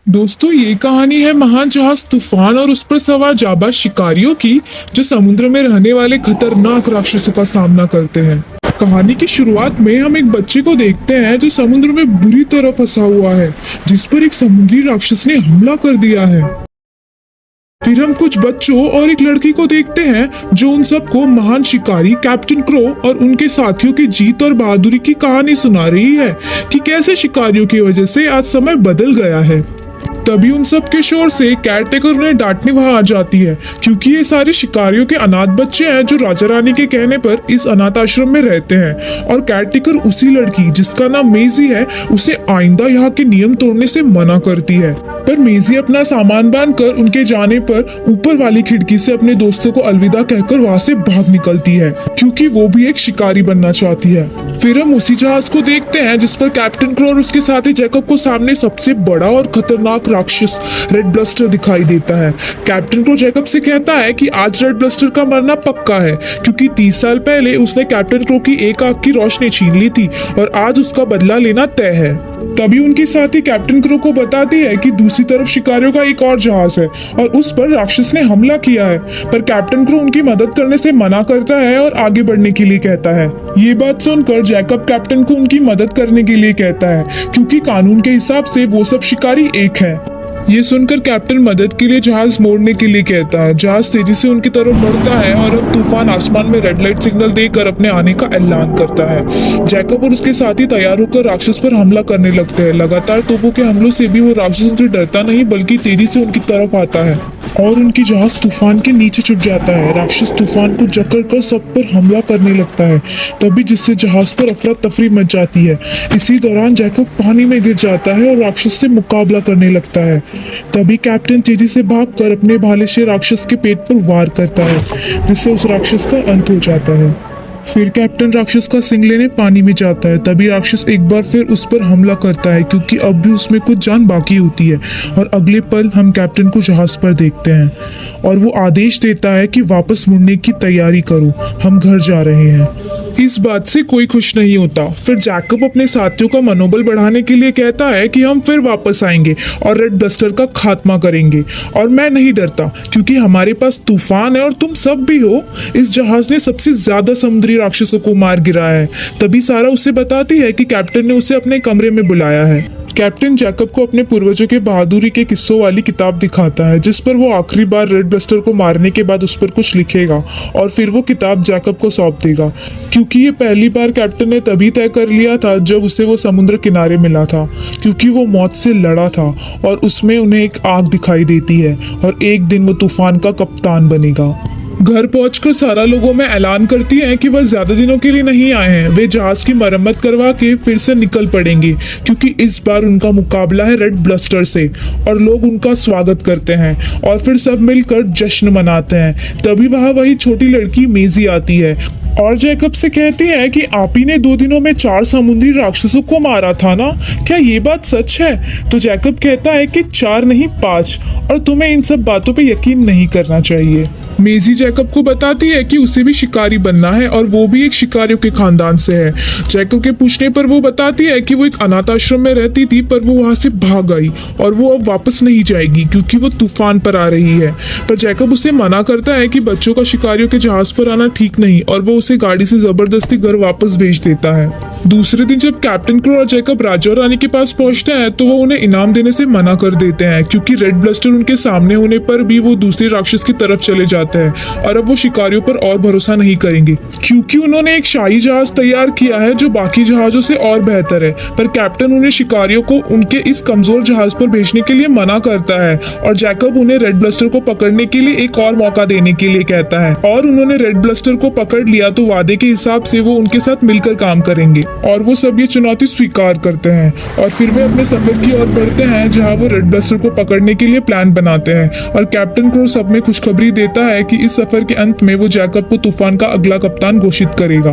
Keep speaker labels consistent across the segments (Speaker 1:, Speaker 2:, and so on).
Speaker 1: दोस्तों, ये कहानी है महान जहाज तूफान और उस पर सवार जाबाज शिकारियों की, जो समुद्र में रहने वाले खतरनाक राक्षसों का सामना करते हैं। कहानी की शुरुआत में हम एक बच्चे को देखते हैं जो समुद्र में बुरी तरह फंसा हुआ है, जिस पर एक समुद्री राक्षस ने हमला कर दिया है। फिर हम कुछ बच्चों और एक लड़की को देखते हैं जो उन सबको महान शिकारी कैप्टन क्रो और उनके साथियों की जीत और बहादुरी की कहानी सुना रही है कि कैसे शिकारियों की वजह से आज समय बदल गया है। तभी उन सब के शोर से केयरटेकर उन्हें डांटने वहां आ जाती है, क्योंकि ये सारे शिकारियों के अनाथ बच्चे हैं जो राजा रानी के कहने पर इस अनाथ आश्रम में रहते हैं। और केयरटेकर उसी लड़की जिसका नाम मेजी है उसे आइंदा यहाँ के नियम तोड़ने से मना करती है। पर मेजी अपना सामान बांधकर उनके जाने पर ऊपर वाली खिड़की से अपने दोस्तों को अलविदा कहकर वहां से भाग निकलती है, क्योंकि वो भी एक शिकारी बनना चाहती है। फिर हम उसी जहाज को देखते हैं जिस पर कैप्टन क्रो और उसके साथी जैकब को सामने सबसे बड़ा और खतरनाक राक्षस रेड ब्लस्टर दिखाई देता है। कैप्टन क्रो जैकब से कहता है कि आज रेड ब्लस्टर का मरना पक्का है, क्योंकि 30 साल पहले उसने कैप्टन क्रो की एक आंख की रोशनी छीन ली थी और आज उसका बदला लेना तय है। तभी उनकी साथी कैप्टन क्रो को बताती है कि दूसरी तरफ शिकारियों का एक और जहाज है और उस पर राक्षस ने हमला किया है, पर कैप्टन क्रो उनकी मदद करने से मना करता है और आगे बढ़ने के लिए कहता है। ये बात सुनकर जैकब कैप्टन को उनकी मदद करने के लिए कहता है, क्योंकि कानून के हिसाब से वो सब शिकारी एक है। ये सुनकर कैप्टन मदद के लिए जहाज मोड़ने के लिए कहता है। जहाज तेजी से उनकी तरफ बढ़ता है और अब तूफान आसमान में रेड लाइट सिग्नल देकर अपने आने का ऐलान करता है। जैकब और उसके साथी तैयार होकर राक्षस पर हमला करने लगते हैं। लगातार तोपों के हमलों से भी वो राक्षस उनसे डरता नहीं, बल्कि तेजी से उनकी तरफ आता है और उनकी जहाज तूफान के नीचे छुप जाता है। राक्षस तूफान को जकड़ कर सब पर हमला करने लगता है, तभी जिससे जहाज पर अफरा तफरी मच जाती है। इसी दौरान जैकब पानी में गिर जाता है और राक्षस से मुकाबला करने लगता है। तभी कैप्टन तेजी से भागकर अपने भाले से राक्षस के पेट पर वार करता है, जिससे उस राक्षस का अंत हो जाता है। फिर कैप्टन राक्षस का सिंग लेने पानी में जाता है। तभी राक्षस एक बार फिर उस पर हमला करता है, क्योंकि अब भी उसमें कुछ जान बाकी होती है। और अगले पल हम कैप्टन को जहाज पर देखते हैं और वो आदेश देता है कि वापस मुड़ने की तैयारी करो, हम घर जा रहे हैं। इस बात से कोई खुश नहीं होता। फिर जैकब अपने साथियों का मनोबल बढ़ाने के लिए कहता है कि हम फिर वापस आएंगे और रेड ब्लस्टर का खात्मा करेंगे। और मैं नहीं डरता, क्योंकि हमारे पास तूफान है और तुम सब भी हो। इस जहाज ने सबसे ज्यादा समुद्री राक्षसों को मार गिराया है। तभी सारा उसे बताती है कि कैप्टन ने उसे अपने कमरे में बुलाया है। कैप्टन जैकब को अपने पूर्वजों के बहादुरी के किस्सों वाली किताब दिखाता है, जिस पर वो आखिरी बार रेड ब्लस्टर को मारने के बाद उस पर कुछ लिखेगा और फिर वो किताब जैकब को सौंप देगा, क्योंकि ये पहली बार कैप्टन ने तभी तय कर लिया था जब उसे वो समुद्र किनारे मिला था, क्योंकि वो मौत से लड़ा था और उसमें उन्हें एक आग दिखाई देती है और एक दिन वो तूफान का कप्तान बनेगा। घर पहुंचकर सारा लोगों में ऐलान करती है कि वह ज्यादा दिनों के लिए नहीं आए हैं। वे जहाज की मरम्मत करवा के फिर से निकल पड़ेंगे, क्योंकि इस बार उनका मुकाबला है रेड ब्लस्टर से। और लोग उनका स्वागत करते हैं और फिर सब मिलकर जश्न मनाते हैं। तभी वहां वही छोटी लड़की मेजी आती है और जैकब से कहती है कि आप ही ने 2 दिनों में 4 समुद्री राक्षसों को मारा था ना, क्या ये बात सच है? तो जैकब कहता है कि 4 नहीं 5, और तुम्हें इन सब बातों पे यकीन नहीं करना चाहिए। मेजी जैकब को बताती है कि उसे भी शिकारी बनना है और वो भी एक शिकारियों के खानदान से है। जैकब के पूछने पर वो बताती है कि वो एक अनाथ आश्रम में रहती थी, पर वो वहां से भाग आई और वो अब वापस नहीं जाएगी, क्योंकि वो तूफान पर आ रही है। पर जैकब उसे मना करता है कि बच्चों का शिकारियों के जहाज पर आना ठीक नहीं, और वो उसे गाड़ी से जबरदस्ती घर वापस भेज देता है। दूसरे दिन जब कैप्टन क्रो और जैकब राजा और रानी के पास पहुंचते हैं तो वो उन्हें इनाम देने से मना कर देते हैं, क्योंकि रेड ब्लस्टर उनके सामने होने पर भी वो दूसरे राक्षस की तरफ चले जाते हैं और अब वो शिकारियों पर और भरोसा नहीं करेंगे, क्योंकि उन्होंने एक शाही जहाज तैयार किया है जो बाकी जहाजों से और बेहतर है। पर कैप्टन उन्हें शिकारियों को उनके इस कमजोर जहाज पर भेजने के लिए मना करता है और जैकब उन्हें रेड ब्लस्टर को पकड़ने के लिए एक और मौका देने के लिए कहता है। और उन्होंने रेड ब्लस्टर को पकड़ लिया तो वादे के हिसाब से वो उनके साथ मिलकर काम करेंगे, और वो सब ये चुनौती स्वीकार करते हैं। और फिर वे अपने सफर की ओर बढ़ते हैं, जहां वो रेड ब्लस्टर को पकड़ने के लिए प्लान बनाते हैं। और कैप्टन क्रो सब में खुशखबरी देता है कि इस सफर के अंत में वो जैकब को तूफान का अगला कप्तान घोषित करेगा।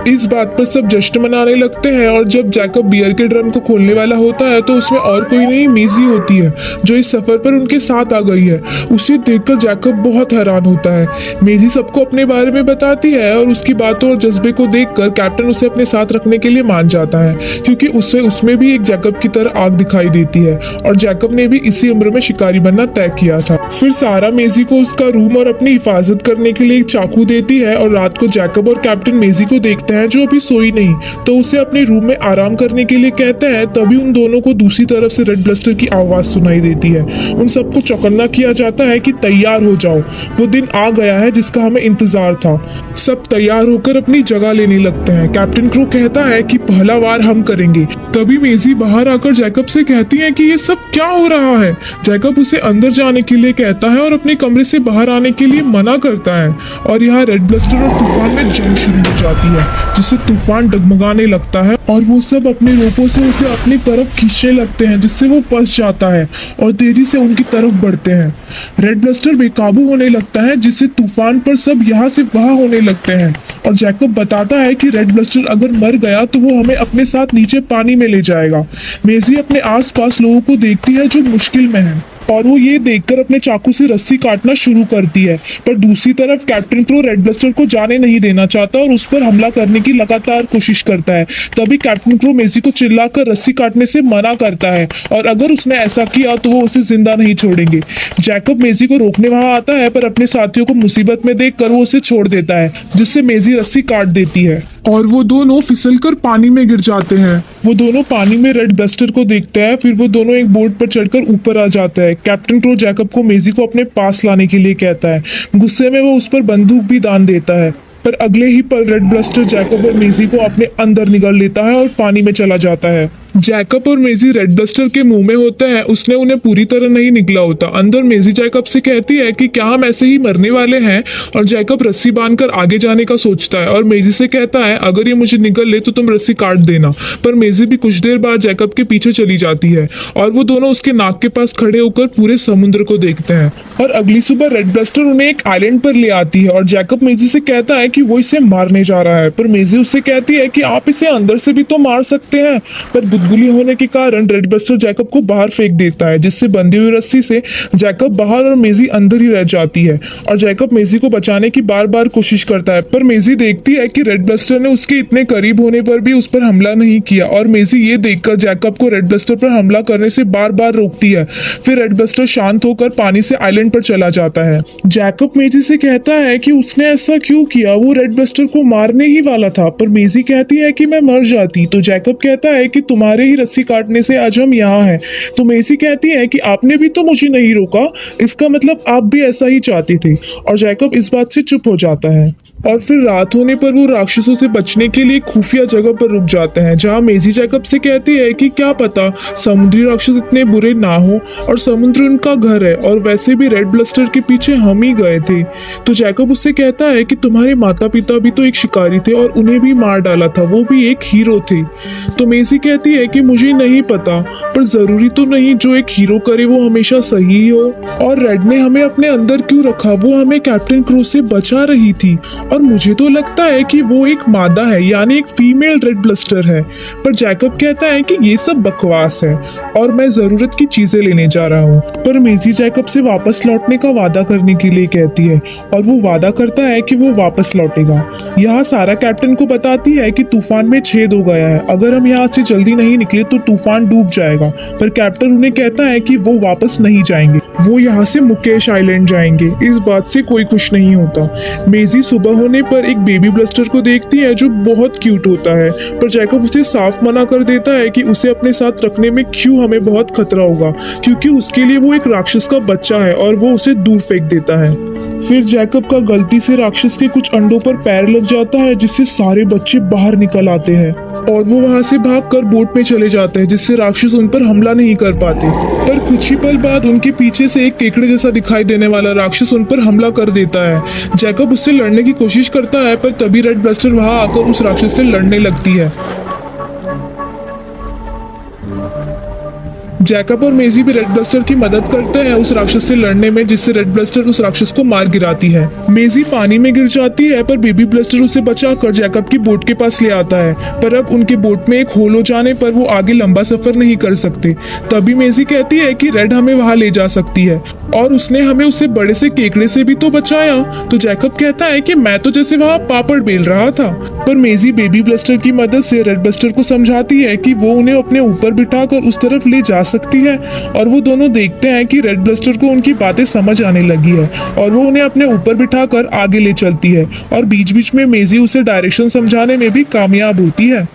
Speaker 1: इस बात पर सब जश्न मनाने लगते हैं और जब जैकब बियर के ड्रम को खोलने वाला होता है तो उसमें और कोई नहीं मेजी होती है जो इस सफर पर उनके साथ आ गई है। उसे देखकर जैकब बहुत हैरान होता है। मेजी सबको अपने बारे में बताती है और उसकी बातों और जज्बे को देखकर कैप्टन उसे अपने साथ रखने के लिए मान जाता है, क्योंकि उससे उसमें भी एक जैकब की तरह आग दिखाई देती है और जैकब ने भी इसी उम्र में शिकारी बनना तय किया था। फिर सारा मेजी को उसका रूम और अपनी हिफाजत करने के लिए एक चाकू देती है और रात को जैकब और कैप्टन मेजी को देखते हैं जो अभी सोई नहीं, तो उसे अपने रूम में आराम करने के लिए कहते हैं। तभी उन दोनों को दूसरी तरफ से रेड ब्लस्टर की आवाज सुनाई देती है। उन सबको चौकन्ना किया जाता है कि तैयार हो जाओ, वो दिन आ गया है जिसका हमें इंतजार था। सब तैयार होकर अपनी जगह लेने लगते हैं। कैप्टन क्रो कहता है कि पहला वार हम करेंगे। तभी मेजी बाहर आकर जैकब से कहती है कि ये सब क्या हो रहा है। जैकब उसे अंदर जाने के लिए कहता है और अपने कमरे से बाहर आने के लिए मना करता है और यहाँ रेड ब्लस्टर और तूफान में जंग शुरू हो जाती है, जिससे तूफान डगमगाने लगता है और वो सब अपने रोपों से उसे अपनी तरफ खींचने लगते हैं, जिससे वो फंस जाता है और तेजी से उनकी तरफ बढ़ते हैं। रेड ब्लस्टर बेकाबू होने लगता है, जिससे तूफान पर सब यहाँ से वहां होने लगते हैं और जैकब बताता है कि रेड ब्लस्टर अगर मर गया तो वो हमें अपने साथ नीचे पानी में ले जाएगा। मेजी अपने आसपास लोगों को देखती है जो मुश्किल में है और वो ये देखकर अपने चाकू से रस्सी काटना शुरू करती है, पर दूसरी तरफ कैप्टन क्रो रेड ब्लस्टर को जाने नहीं देना चाहता और उस पर हमला करने की लगातार कोशिश करता है। तभी कैप्टन क्रो मेजी को चिल्लाकर रस्सी काटने से मना करता है और अगर उसने ऐसा किया तो वो उसे जिंदा नहीं छोड़ेंगे। जैकब मेजी को रोकने वहां आता है, पर अपने साथियों को मुसीबत में देखकर वो उसे छोड़ देता है, जिससे मेजी रस्सी काट देती है और वो दोनों फिसलकर पानी में गिर जाते हैं। वो दोनों पानी में रेड ब्लस्टर को देखते हैं, फिर वो दोनों एक बोट पर चढ़कर ऊपर आ जाता है। कैप्टन क्रो जैकब को मेजी को अपने पास लाने के लिए कहता है। गुस्से में वो उस पर बंदूक भी दान देता है, पर अगले ही पल रेड ब्लस्टर जैकब और मेजी को अपने अंदर निगल लेता है और पानी में चला जाता है। जैकब और मेजी रेड ब्लस्टर के मुंह में होते हैं, उसने उन्हें पूरी तरह नहीं निगला होता। अंदर मेजी जैकब से कहती है कि क्या हम ऐसे ही मरने वाले हैं, और जैकब रस्सी बांधकर आगे जाने का सोचता है और मेजी से कहता है अगर ये मुझे निगल ले तो तुम रस्सी काट देना। पर मेजी भी कुछ देर बाद जैकब के पीछे चली जाती है और वो दोनों उसके नाक के पास खड़े होकर पूरे समुद्र को देखते हैं। और अगली सुबह रेड ब्लस्टर उन्हें एक आइलैंड पर ले आती है और जैकब मेजी से कहता है कि वो इसे मारने जा रहा है, पर मेजी उससे कहती है कि आप इसे अंदर से भी तो मार सकते हैं। पर गुदगुली होने के कारण रेड ब्लस्टर जैकब को बाहर फेंक देता है, जिससे बंधी हुई रस्सी से जैकब बाहर और मेजी अंदर ही रह जाती है और जैकब मेजी को बचाने की बार बार कोशिश करता है, पर मेजी देखती है कि रेड ब्लस्टर ने उसके इतने करीब होने पर भी उस पर हमला नहीं किया और मेजी ये देखकर जैकब को रेड ब्लस्टर पर हमला करने से बार बार रोकती है। फिर रेड ब्लस्टर शांत होकर पानी से आइलैंड पर चला जाता है। जैकब मेजी से कहता है कि उसने ऐसा क्यों किया, वो रेड ब्लस्टर को मारने ही वाला था, पर मेजी कहती है कि मैं मर जाती। तो जैकब कहता है कि तुम्हारे ही रस्सी काटने से आज हम यहाँ हैं। तो मेसी कहती है कि आपने भी तो मुझे नहीं रोका, इसका मतलब आप भी ऐसा ही चाहती थी। और जैकब इस बात से चुप हो जाता है और फिर रात होने पर वो राक्षसों से बचने के लिए खुफिया जगह पर रुक जाते हैं, जहाँ मेजी जैकब से कहती है कि क्या पता समुद्री राक्षस इतने बुरे ना हो और समुद्र उनका घर है, और वैसे भी रेड ब्लस्टर के पीछे हम ही गए थे। तो जैकब उससे कहता है कि तुम्हारे माता पिता भी तो एक शिकारी थे और उन्हें भी मार डाला था, वो भी एक हीरो थे। तो मेसी कहती है कि मुझे नहीं पता, पर जरूरी तो नहीं जो एक हीरो करे वो हमेशा सही हो, और रेड ने हमें अपने अंदर क्यों रखा, वो हमें कैप्टन क्रो से बचा रही थी और मुझे तो लगता है कि वो एक मादा है, यानी एक फीमेल रेड ब्लस्टर है। पर जैकब कहता है कि ये सब बकवास है और मैं जरूरत की चीजें लेने जा रहा हूँ। पर मेजी जैकब से वापस लौटने का वादा करने के लिए कहती है और वो वादा करता है कि वो वापस लौटेगा। यहाँ सारा कैप्टन को बताती है कि तूफान में छेद हो गया है, अगर हम यहाँ से जल्दी नहीं निकले तो तूफान डूब जाएगा। पर कैप्टन उन्हें कहता है कि वो वापस नहीं जाएंगे, वो यहाँ से मुकेश आइलैंड जाएंगे। इस बात से कोई खुश नहीं होता। मेजी सुबह होने पर एक बेबी ब्लस्टर को देखती है जो बहुत क्यूट होता है, पर जैकब उसे साफ मना कर देता है कि उसे अपने साथ रखने में क्यों हमें बहुत खतरा होगा, क्योंकि उसके लिए वो एक राक्षस का बच्चा है और वो उसे दूर फेंक देता है। फिर जैकब का गलती से राक्षस के कुछ अंडों पर पैर लग जाता है, जिससे सारे बच्चे बाहर निकल आते हैं और वो वहां से भागकर बोट में चले जाते हैं, जिससे राक्षस उन पर हमला नहीं कर पाते। पर कुछ ही पल बाद उनके पीछे से एक केकड़े जैसा दिखाई देने वाला राक्षस उन पर हमला कर देता है। जैकब उससे लड़ने की कोशिश करता है, पर तभी रेड ब्लस्टर वहां आकर उस राक्षस से लड़ने लगती है। जैकब और मेजी भी रेड ब्लस्टर की मदद करते हैं उस राक्षस से लड़ने में, जिससे रेड ब्लस्टर उस राक्षस को मार गिराती है। मेजी पानी में गिर जाती है पर बेबी ब्लस्टर उसे बचाकर जैकब की बोट के पास ले आता है, पर अब उनके बोट में एक होल हो जाने पर वो आगे लंबा सफर नहीं कर सकते। तभी मेजी कहती है कि रेड हमें वहां ले जा सकती है और उसने हमें उससे बड़े से केकड़े से भी तो बचाया। तो जैकब कहता है कि मैं तो जैसे वहां पापड़ बेल रहा था। पर मेजी बेबी ब्लस्टर की मदद से रेड ब्लस्टर को समझाती है कि वो उन्हें अपने ऊपर बिठाकर उस तरफ ले जा सकती है, और वो दोनों देखते हैं कि रेड ब्लस्टर को उनकी बातें समझ आने लगी है और वो उन्हें अपने ऊपर बिठाकर आगे ले चलती है, और बीच बीच में मेजी उसे डायरेक्शन समझाने में भी कामयाब होती है।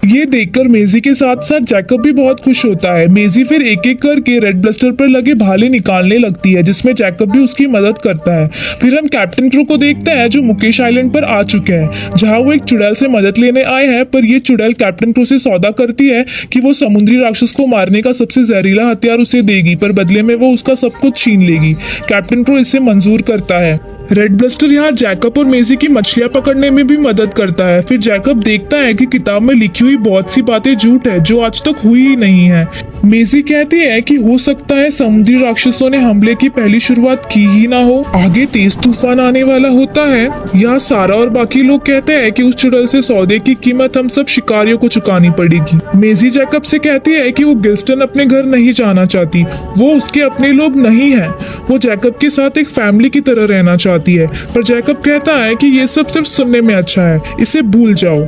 Speaker 1: ये देखकर मेजी के साथ साथ जैकब भी बहुत खुश होता है। मेजी फिर एक एक करके रेड ब्लस्टर पर लगे भाले निकालने लगती है, जिसमें जैकब भी उसकी मदद करता है। फिर हम कैप्टन क्रो को देखते हैं जो मुकेश आइलैंड पर आ चुके हैं, जहां वो एक चुड़ैल से मदद लेने आए हैं। पर ये चुड़ैल कैप्टन क्रो से सौदा करती है कि वो समुद्री राक्षस को मारने का सबसे जहरीला हथियार उसे देगी, पर बदले में वो उसका सब कुछ छीन लेगी। कैप्टन क्रो इसे मंजूर करता है। रेड ब्लस्टर यहाँ जैकब और मेजी की मछलियां पकड़ने में भी मदद करता है। फिर जैकब देखता है कि किताब में लिखी हुई बहुत सी बातें झूठ है जो आज तक हुई ही नहीं है। मेजी कहती है कि हो सकता है समुद्री राक्षसों ने हमले की पहली शुरुआत की ही ना हो, आगे तेज तूफान आने वाला होता है। यहाँ सारा और बाकी लोग कहते हैं कि उस चुड़ैल से सौदे की कीमत हम सब शिकारियों को चुकानी पड़ेगी। मेजी जैकब से कहती है कि वो गिल्स्टन अपने घर नहीं जाना चाहती, वो उसके अपने लोग नहीं है, वो जैकब के साथ एक फैमिली की तरह रहना चाहती है। पर जैकब कहता है कि ये सब सिर्फ सुनने में अच्छा है, इसे भूल जाओ।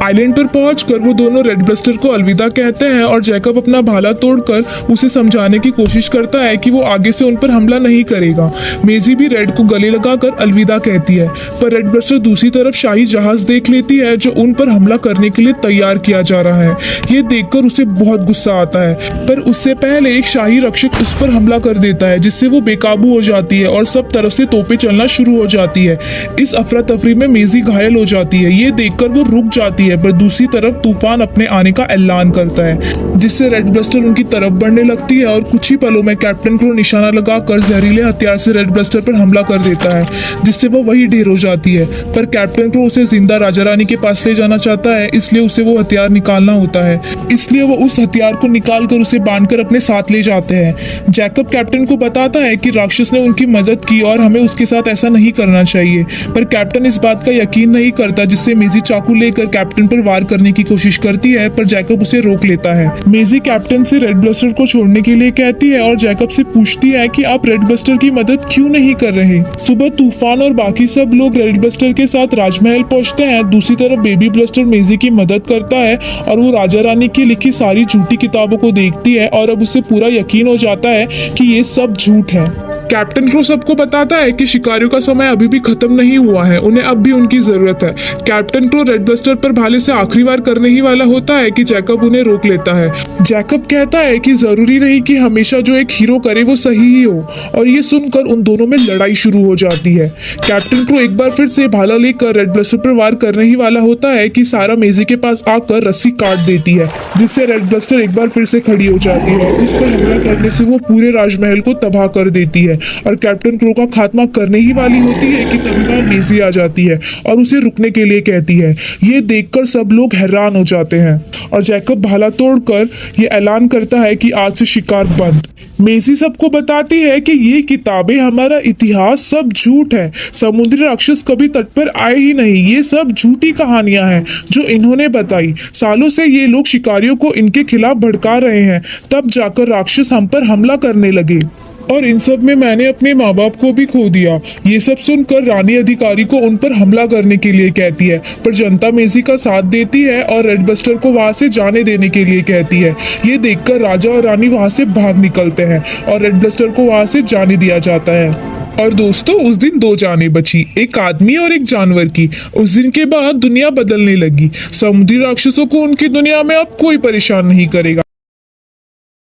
Speaker 1: आइलैंड पर पहुंचकर वो दोनों रेड ब्लस्टर को अलविदा कहते हैं और जैकब अपना भाला तोड़कर उसे समझाने की कोशिश करता है कि वो आगे से उन पर हमला नहीं करेगा। मेजी भी रेड को गले लगाकर अलविदा कहती है, पर रेड ब्लस्टर दूसरी तरफ शाही जहाज देख लेती है जो उन पर हमला करने के लिए तैयार किया जा रहा है। ये देखकर उसे बहुत गुस्सा आता है, पर उससे पहले एक शाही रक्षक उस पर हमला कर देता है, जिससे वो बेकाबू हो जाती है और सब तरफ से तोपें चलना शुरू हो जाती है। इस अफरा तफरी में मेजी घायल हो जाती है। ये देखकर वो रुक जाती है, पर दूसरी तरफ तूफान अपने आने का ऐलान करता है, जिससे रेड ब्लस्टर उनकी तरफ बढ़ने लगती है और कुछ ही पलों में कैप्टन को निशाना लगाकर जहरीले हथियार से रेड ब्लस्टर पर हमला कर देता है, जिससे वो वही ढेर हो जाती है। पर कैप्टन को उसे जिंदा राजा रानी के पास ले जाना चाहता है, इसलिए उसे वो हथियार निकालना होता है। इसलिए वो उस हथियार को निकाल कर उसे बांधकर अपने साथ ले जाते हैं। जैकब कैप्टन को बताता है कि राक्षस ने उनकी मदद की और हमें उसके साथ ऐसा नहीं करना चाहिए, पर कैप्टन इस बात का यकीन नहीं करता, जिससे मेजी चाकू लेकर कैप्टन पर वार करने की कोशिश करती है, पर जैकब उसे रोक लेता है। मेजी कैप्टन से रेड ब्लस्टर को छोड़ने के लिए कहती है और जैकब से पूछती है कि आप रेड ब्लस्टर की मदद क्यों नहीं कर रहे। सुबह तूफान और बाकी सब लोग रेड ब्लस्टर के साथ राजमहल पहुंचते हैं। दूसरी तरफ बेबी ब्लस्टर मेजी की मदद करता है और वो राजा रानी की लिखी सारी झूठी किताबों को देखती है और अब उसे पूरा यकीन हो जाता है कि ये सब झूठ है। कैप्टन क्रो सबको बताता है कि शिकारियों का समय अभी भी खत्म नहीं हुआ है, उन्हें अब भी उनकी जरूरत है। कैप्टन क्रो रेड ब्लस्टर पर भाले से आखिरी वार करने ही वाला होता है कि जैकब उन्हें रोक लेता है। जैकब कहता है कि जरूरी नहीं कि हमेशा जो एक हीरो करे वो सही ही हो, और ये सुनकर उन दोनों में लड़ाई शुरू हो जाती है। कैप्टन क्रो एक बार फिर से भाला लेकर रेड ब्लस्टर पर वार करने ही वाला होता है कि सारा मेजी के पास आकर रस्सी काट देती है, जिससे रेड ब्लस्टर एक बार फिर से खड़ी हो जाती है। उस पर हमला करने से वो पूरे राजमहल को तबाह कर देती है और कैप्टन क्रो का खात्मा करने ही वाली होती है कि तभी वहां मेजी आ जाती है और उसे रुकने के लिए कहती है। ये देखकर सब लोग हैरान हो जाते हैं और जैकब भाला तोड़कर ये ऐलान करता है कि आज से शिकार बंद। मेजी सबको बताती है कि ये किताबें, हमारा इतिहास सब झूठ है, समुद्री राक्षस कभी तट पर आए ही नहीं, ये सब झूठी कहानियां हैं जो इन्होंने बताई। सालों से ये लोग शिकारियों को इनके खिलाफ भड़का रहे हैं, तब जाकर राक्षस हम पर हमला करने लगे और इन सब में मैंने अपने माँ बाप को भी खो दिया। ये सब सुनकर रानी अधिकारी को उन पर हमला करने के लिए कहती है, पर जनता मेजी का साथ देती है और रेड ब्लस्टर को वहां से जाने देने के लिए कहती है। ये देखकर राजा और रानी वहां से भाग निकलते हैं और रेड ब्लस्टर को वहां से जाने दिया जाता है। और दोस्तों, उस दिन 2 जानें बची, एक आदमी और एक जानवर की। उस दिन के बाद दुनिया बदलने लगी। समुद्री राक्षसों को उनकी दुनिया में अब कोई परेशान नहीं करेगा।